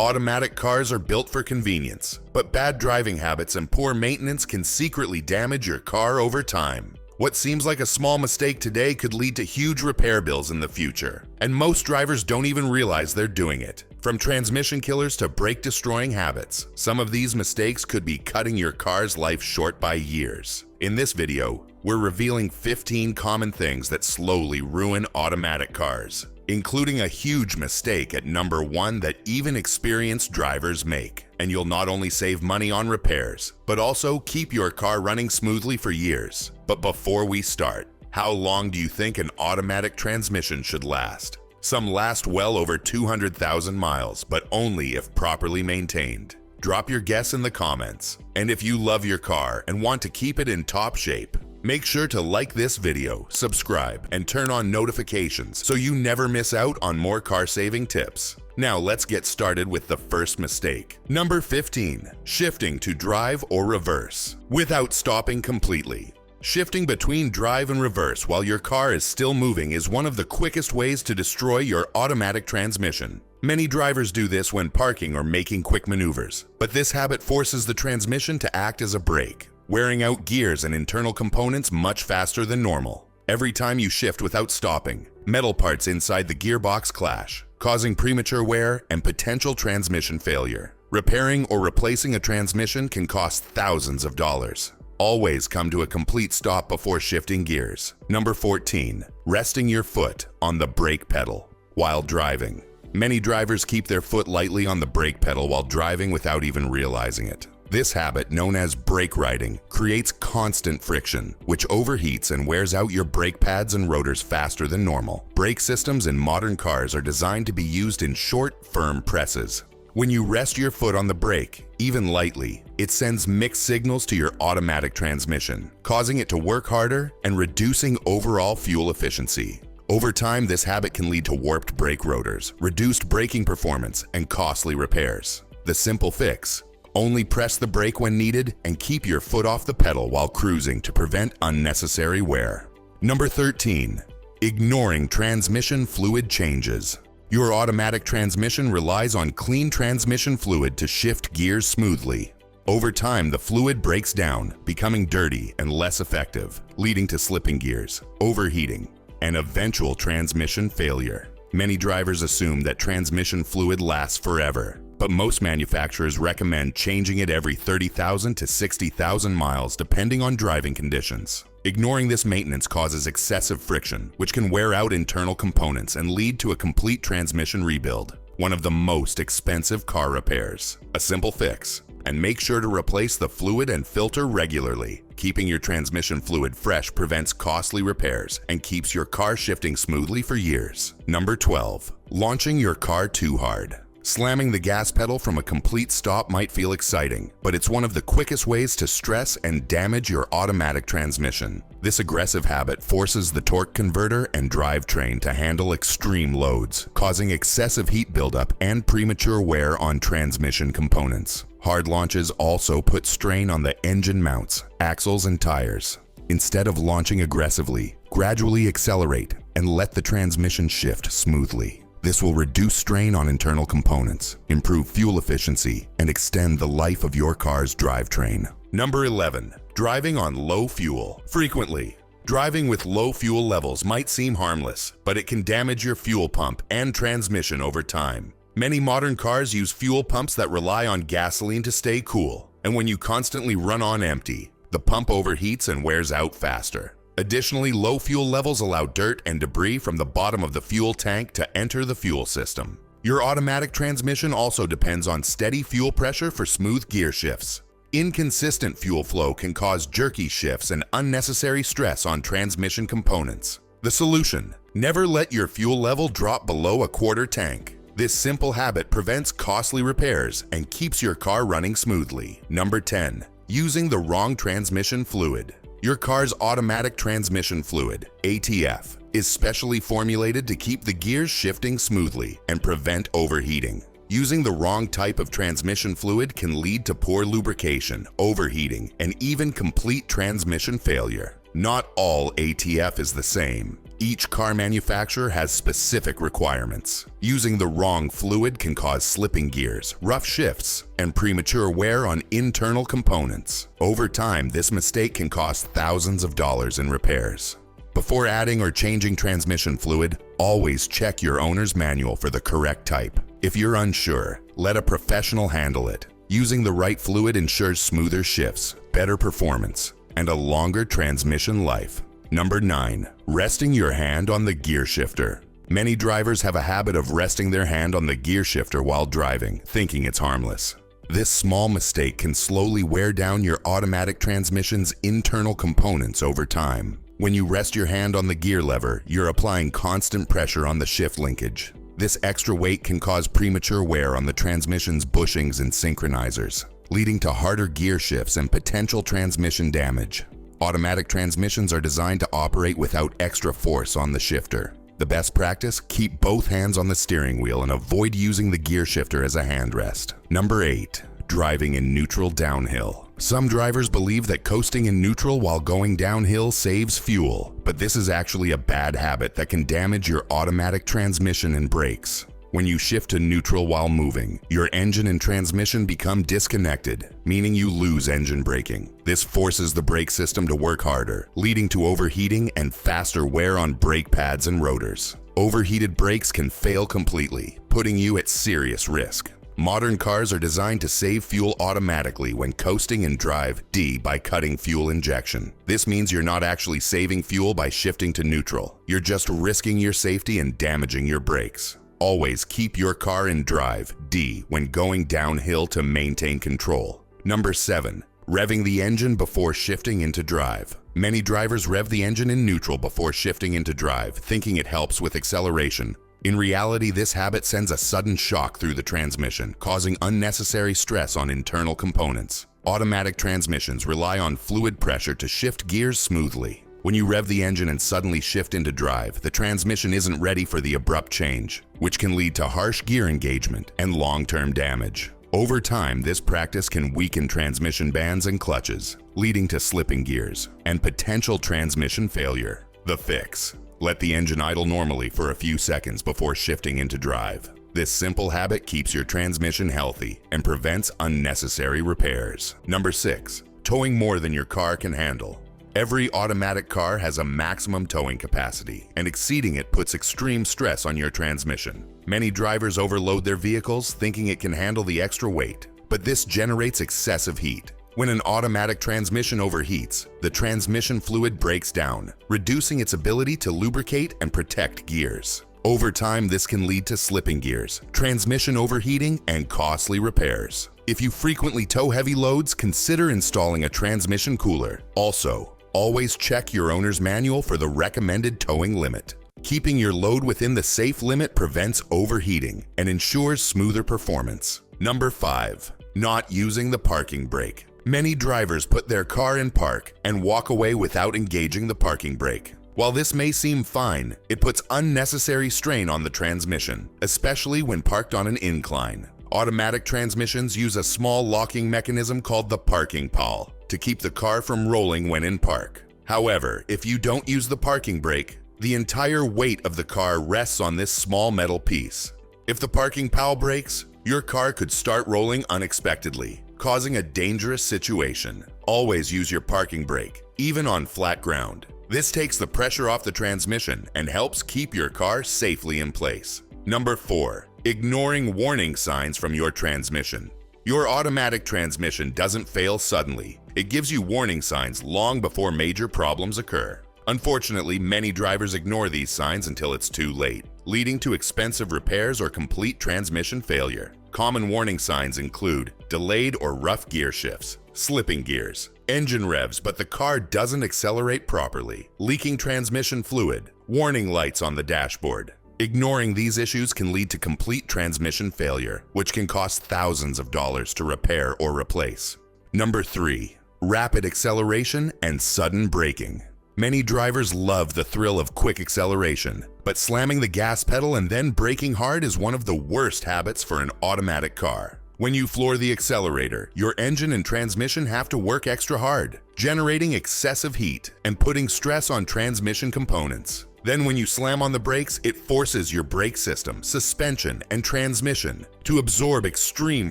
Automatic cars are built for convenience, but bad driving habits and poor maintenance can secretly damage your car over time. What seems like a small mistake today could lead to huge repair bills in the future, and most drivers don't even realize they're doing it. From transmission killers to brake-destroying habits, some of these mistakes could be cutting your car's life short by years. In this video, we're revealing 15 common things that slowly ruin automatic cars, including a huge mistake at number 1 that even experienced drivers make. And you'll not only save money on repairs, but also keep your car running smoothly for years. But before we start, how long do you think an automatic transmission should last? Some last well over 200,000 miles, but only if properly maintained. Drop your guess in the comments. And if you love your car and want to keep it in top shape, make sure to like this video, subscribe, and turn on notifications so you never miss out on more car-saving tips. Now let's get started with the first mistake. Number 15. Shifting to drive or reverse without stopping completely. Shifting between drive and reverse while your car is still moving is one of the quickest ways to destroy your automatic transmission. Many drivers do this when parking or making quick maneuvers, but this habit forces the transmission to act as a brake, wearing out gears and internal components much faster than normal. Every time you shift without stopping, metal parts inside the gearbox clash, causing premature wear and potential transmission failure. Repairing or replacing a transmission can cost thousands of dollars. Always come to a complete stop before shifting gears. Number 14. Resting your foot on the brake pedal while driving. Many drivers keep their foot lightly on the brake pedal while driving without even realizing it. This habit, known as brake riding, creates constant friction, which overheats and wears out your brake pads and rotors faster than normal. Brake systems in modern cars are designed to be used in short, firm presses. When you rest your foot on the brake, even lightly, it sends mixed signals to your automatic transmission, causing it to work harder and reducing overall fuel efficiency. Over time, this habit can lead to warped brake rotors, reduced braking performance, and costly repairs. The simple fix: only press the brake when needed and keep your foot off the pedal while cruising to prevent unnecessary wear. Number 13. Ignoring transmission fluid changes. Your automatic transmission relies on clean transmission fluid to shift gears smoothly. Over time, the fluid breaks down, becoming dirty and less effective, leading to slipping gears, overheating, and eventual transmission failure. Many drivers assume that transmission fluid lasts forever, but most manufacturers recommend changing it every 30,000 to 60,000 miles depending on driving conditions. Ignoring this maintenance causes excessive friction, which can wear out internal components and lead to a complete transmission rebuild, one of the most expensive car repairs. A simple fix: and make sure to replace the fluid and filter regularly. Keeping your transmission fluid fresh prevents costly repairs and keeps your car shifting smoothly for years. Number 12. Launching your car too hard. Slamming the gas pedal from a complete stop might feel exciting, but it's one of the quickest ways to stress and damage your automatic transmission. This aggressive habit forces the torque converter and drivetrain to handle extreme loads, causing excessive heat buildup and premature wear on transmission components. Hard launches also put strain on the engine mounts, axles, and tires. Instead of launching aggressively, gradually accelerate and let the transmission shift smoothly. This will reduce strain on internal components, improve fuel efficiency, and extend the life of your car's drivetrain. Number 11. Driving on low fuel. Frequently, driving with low fuel levels might seem harmless, but it can damage your fuel pump and transmission over time. Many modern cars use fuel pumps that rely on gasoline to stay cool, and when you constantly run on empty, the pump overheats and wears out faster. Additionally, low fuel levels allow dirt and debris from the bottom of the fuel tank to enter the fuel system. Your automatic transmission also depends on steady fuel pressure for smooth gear shifts. Inconsistent fuel flow can cause jerky shifts and unnecessary stress on transmission components. The solution: never let your fuel level drop below a quarter tank. This simple habit prevents costly repairs and keeps your car running smoothly. Number 10. Using the wrong transmission fluid. Your car's automatic transmission fluid, ATF, is specially formulated to keep the gears shifting smoothly and prevent overheating. Using the wrong type of transmission fluid can lead to poor lubrication, overheating, and even complete transmission failure. Not all ATF is the same. Each car manufacturer has specific requirements. Using the wrong fluid can cause slipping gears, rough shifts, and premature wear on internal components. Over time, this mistake can cost thousands of dollars in repairs. Before adding or changing transmission fluid, always check your owner's manual for the correct type. If you're unsure, let a professional handle it. Using the right fluid ensures smoother shifts, better performance, and a longer transmission life. Number 9. Resting your hand on the gear shifter. Many drivers have a habit of resting their hand on the gear shifter while driving, thinking it's harmless. This small mistake can slowly wear down your automatic transmission's internal components over time. When you rest your hand on the gear lever, you're applying constant pressure on the shift linkage. This extra weight can cause premature wear on the transmission's bushings and synchronizers, leading to harder gear shifts and potential transmission damage. Automatic transmissions are designed to operate without extra force on the shifter. The best practice? Keep both hands on the steering wheel and avoid using the gear shifter as a hand rest. Number 8. Driving in neutral downhill. Some drivers believe that coasting in neutral while going downhill saves fuel, but this is actually a bad habit that can damage your automatic transmission and brakes. When you shift to neutral while moving, your engine and transmission become disconnected, meaning you lose engine braking. This forces the brake system to work harder, leading to overheating and faster wear on brake pads and rotors. Overheated brakes can fail completely, putting you at serious risk. Modern cars are designed to save fuel automatically when coasting in drive D by cutting fuel injection. This means you're not actually saving fuel by shifting to neutral. You're just risking your safety and damaging your brakes. Always keep your car in drive D when going downhill to maintain control. Number 7. Revving the engine before shifting into drive. Many drivers rev the engine in neutral before shifting into drive, thinking it helps with acceleration. In reality, this habit sends a sudden shock through the transmission, causing unnecessary stress on internal components. Automatic transmissions rely on fluid pressure to shift gears smoothly. When you rev the engine and suddenly shift into drive, the transmission isn't ready for the abrupt change, which can lead to harsh gear engagement and long-term damage. Over time, this practice can weaken transmission bands and clutches, leading to slipping gears and potential transmission failure. The fix: let the engine idle normally for a few seconds before shifting into drive. This simple habit keeps your transmission healthy and prevents unnecessary repairs. Number 6. Towing more than your car can handle. Every automatic car has a maximum towing capacity, and exceeding it puts extreme stress on your transmission. Many drivers overload their vehicles thinking it can handle the extra weight, but this generates excessive heat. When an automatic transmission overheats, the transmission fluid breaks down, reducing its ability to lubricate and protect gears. Over time, this can lead to slipping gears, transmission overheating, and costly repairs. If you frequently tow heavy loads, consider installing a transmission cooler. Also, always check your owner's manual for the recommended towing limit. Keeping your load within the safe limit prevents overheating and ensures smoother performance. Number 5. Not using the parking brake. Many drivers put their car in park and walk away without engaging the parking brake. While this may seem fine, it puts unnecessary strain on the transmission, especially when parked on an incline. Automatic transmissions use a small locking mechanism called the parking pawl to keep the car from rolling when in park. However, if you don't use the parking brake, the entire weight of the car rests on this small metal piece. If the parking pawl breaks, your car could start rolling unexpectedly, causing a dangerous situation. Always use your parking brake, even on flat ground. This takes the pressure off the transmission and helps keep your car safely in place. Number 4. Ignoring warning signs from your transmission. Your automatic transmission doesn't fail suddenly. It gives you warning signs long before major problems occur. Unfortunately, many drivers ignore these signs until it's too late, leading to expensive repairs or complete transmission failure. Common warning signs include delayed or rough gear shifts, slipping gears, engine revs but the car doesn't accelerate properly, leaking transmission fluid, warning lights on the dashboard. Ignoring these issues can lead to complete transmission failure, which can cost thousands of dollars to repair or replace. Number 3. Rapid acceleration and sudden braking. Many drivers love the thrill of quick acceleration, but slamming the gas pedal and then braking hard is one of the worst habits for an automatic car. When you floor the accelerator, your engine and transmission have to work extra hard, generating excessive heat and putting stress on transmission components. Then when you slam on the brakes, it forces your brake system, suspension, and transmission to absorb extreme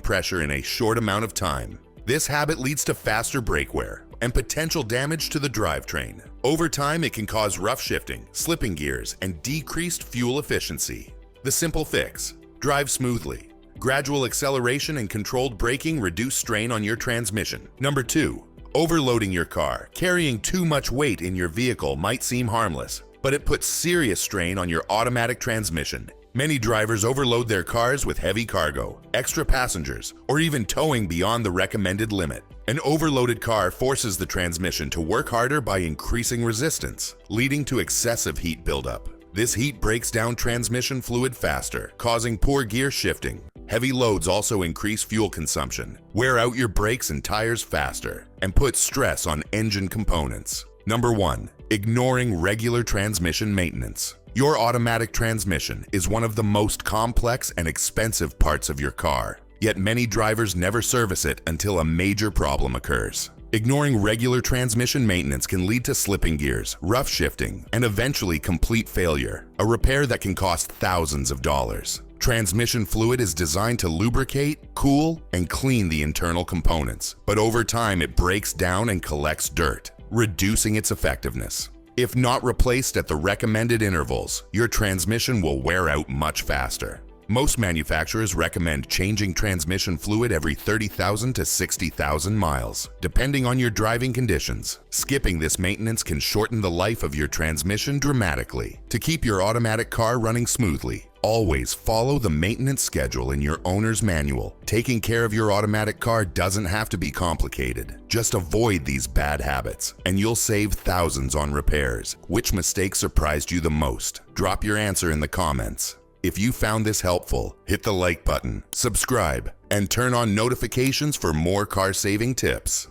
pressure in a short amount of time. This habit leads to faster brake wear and potential damage to the drivetrain. Over time, it can cause rough shifting, slipping gears, and decreased fuel efficiency. The simple fix: drive smoothly. Gradual acceleration and controlled braking reduce strain on your transmission. Number 2. Overloading your car. Carrying too much weight in your vehicle might seem harmless, but it puts serious strain on your automatic transmission. Many drivers overload their cars with heavy cargo, extra passengers, or even towing beyond the recommended limit. An overloaded car forces the transmission to work harder by increasing resistance, leading to excessive heat buildup. This heat breaks down transmission fluid faster, causing poor gear shifting. Heavy loads also increase fuel consumption, wear out your brakes and tires faster, and put stress on engine components. Number 1. Ignoring regular transmission maintenance. Your automatic transmission is one of the most complex and expensive parts of your car, yet many drivers never service it until a major problem occurs. Ignoring regular transmission maintenance can lead to slipping gears, rough shifting, and eventually complete failure, a repair that can cost thousands of dollars. Transmission fluid is designed to lubricate, cool, and clean the internal components, but over time it breaks down and collects dirt, reducing its effectiveness. If not replaced at the recommended intervals, your transmission will wear out much faster. Most manufacturers recommend changing transmission fluid every 30,000 to 60,000 miles, depending on your driving conditions. Skipping this maintenance can shorten the life of your transmission dramatically. To keep your automatic car running smoothly, always follow the maintenance schedule in your owner's manual. Taking care of your automatic car doesn't have to be complicated. Just avoid these bad habits, and you'll save thousands on repairs. Which mistake surprised you the most? Drop your answer in the comments. If you found this helpful, hit the like button, subscribe, and turn on notifications for more car-saving tips.